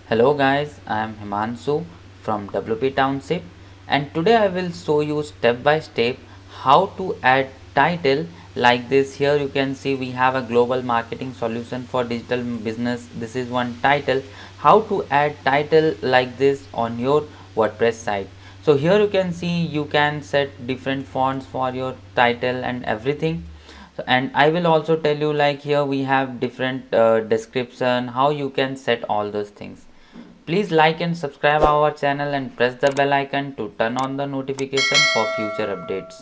Hello guys, I am Himanshu from WP Township and today I will show you step by step how to add title like this. Here you can see we have a global marketing solution for digital business. This is one title. How to add title like this on your WordPress site. So here you can see you can set different fonts for your title and everything. And I will also tell you, like, here we have different description how you can set all those things. Please like and subscribe our channel and press the bell icon to turn on the notification for future updates.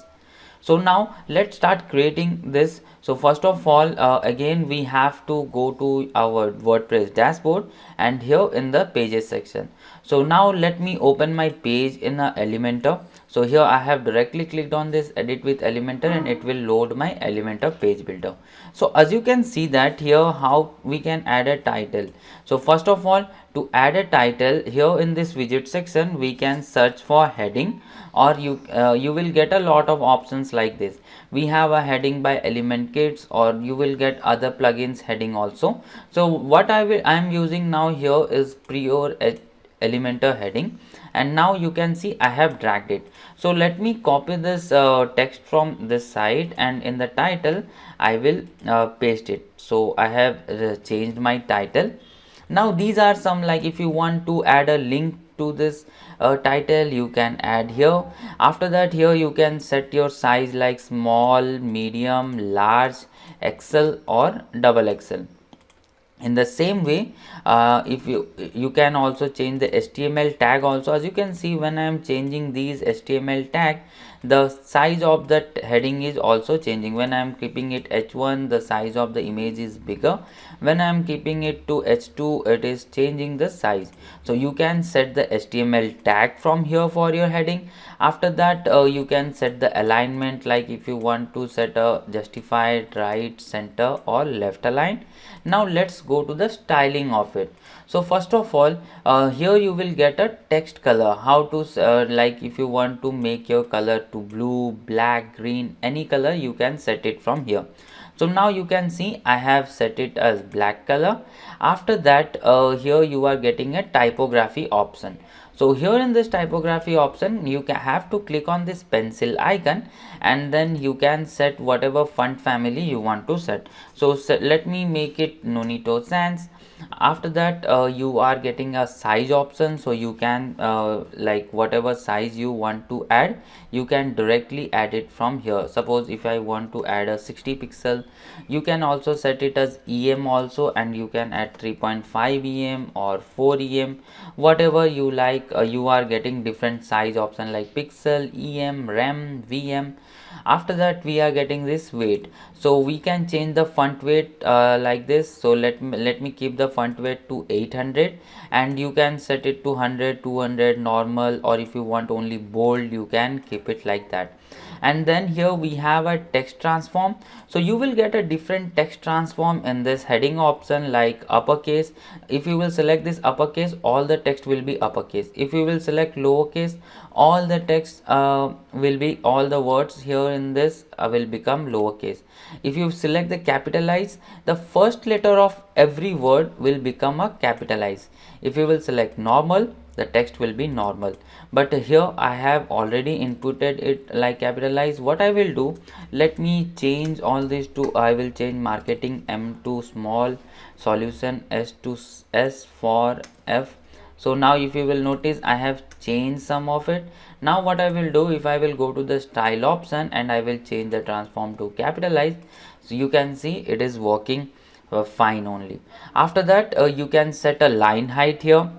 So now let's start creating this. So first of all, again we have to go to our WordPress dashboard and here in the pages section. So now let me open my page in a Elementor. So here I have directly clicked on this edit with Elementor and it will load my Elementor page builder. So as you can see that here how we can add a title. So first of all, to add a title, here in this widget section we can search for heading, or you will get a lot of options like this. We have a heading by Element Kits, or you will get other plugins heading also. So what I am using now here is Prior Elementor heading, and now you can see I have dragged it. So let me copy this text from this side and in the title I will paste it. So I have changed my title. Now these are some, like, if you want to add a link to this title you can add here. After that, here you can set your size like small, medium, large, XL or double XL. In the same way, if you can also change the HTML tag also. As you can see, when I am changing these HTML tag, the size of that heading is also changing. When I am keeping it H1, the size of the image is bigger. When I am keeping it to H2, it is changing the size. So you can set the HTML tag from here for your heading. After that, you can set the alignment, like if you want to set a justified, right, center or left align. Now let's go to the styling of it. So first of all, here you will get a text color. How to like, if you want to make your color to blue, black, green, any color, you can set it from here. So now you can see I have set it as black color. After that, here you are getting a typography option. So here in this typography option, you can have to click on this pencil icon and then you can set whatever font family you want to set. So let me make it Nonito Sans. After that, you are getting a size option, so you can like whatever size you want to add, you can directly add it from here. Suppose if I want to add a 60 pixel, you can also set it as EM also, and you can add 3.5 EM or 4 EM, whatever you like. You are getting different size option like pixel, EM, rem, VM. After that, we are getting this weight, so we can change the font weight like this. So let me keep the font weight to 800, and you can set it to 100, 200 normal, or if you want only bold, you can keep it like that. And then here we have a text transform. So you will get a different text transform in this heading option, like uppercase. If you will select this uppercase, all the text will be uppercase. If you will select lowercase, all the text will be, all the words here in this will become lowercase. If you select the capitalize, the first letter of every word will become a capitalize. If you will select normal, the text will be normal. But here I have already inputted it like capitalize. What I will do, let me change all this to, I will change marketing M to small, solution S to S for F. So now if you will notice, I have changed some of it. Now what I will do, if I will go to the style option and I will change the transform to capitalize, so you can see it is working fine only. After that, you can set a line height here.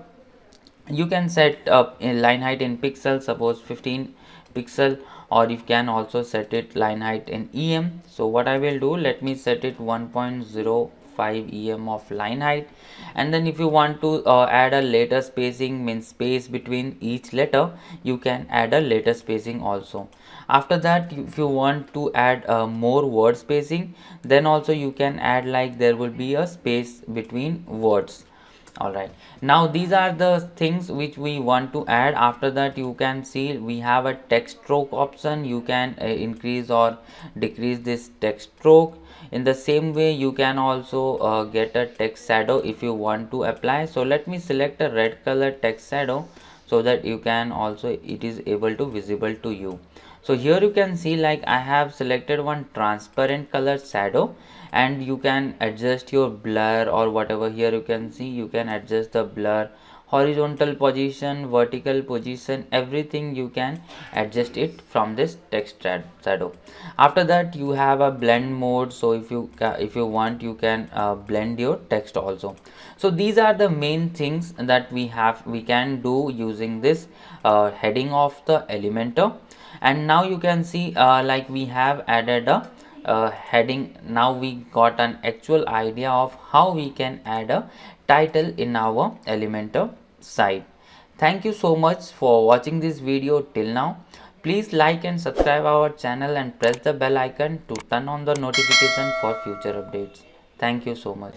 You can set up a line height in pixels, suppose 15 pixel, or you can also set it line height in EM. So what I will do, let me set it 1.05 EM of line height. And then if you want to add a letter spacing, means space between each letter, you can add a letter spacing also. After that, if you want to add more word spacing, then also you can add, like there will be a space between words. Alright, now these are the things which we want to add. After that, you can see we have a text stroke option. You can increase or decrease this text stroke. In the same way, you can also get a text shadow if you want to apply. So let me select a red color text shadow so that you can also it is able to visible to you. So here you can see like I have selected one transparent color shadow, and you can adjust your blur or whatever. Here you can see you can adjust the blur, horizontal position, vertical position, everything you can adjust it from this text shadow. After that, you have a blend mode, so if you want, you can blend your text also. So these are the main things that we can do using this heading of the Elementor. And now you can see like we have added a heading. Now we got an actual idea of how we can add a title in our Elementor site. Thank you so much for watching this video till now. Please like and subscribe our channel and press the bell icon to turn on the notification for future updates. Thank you so much.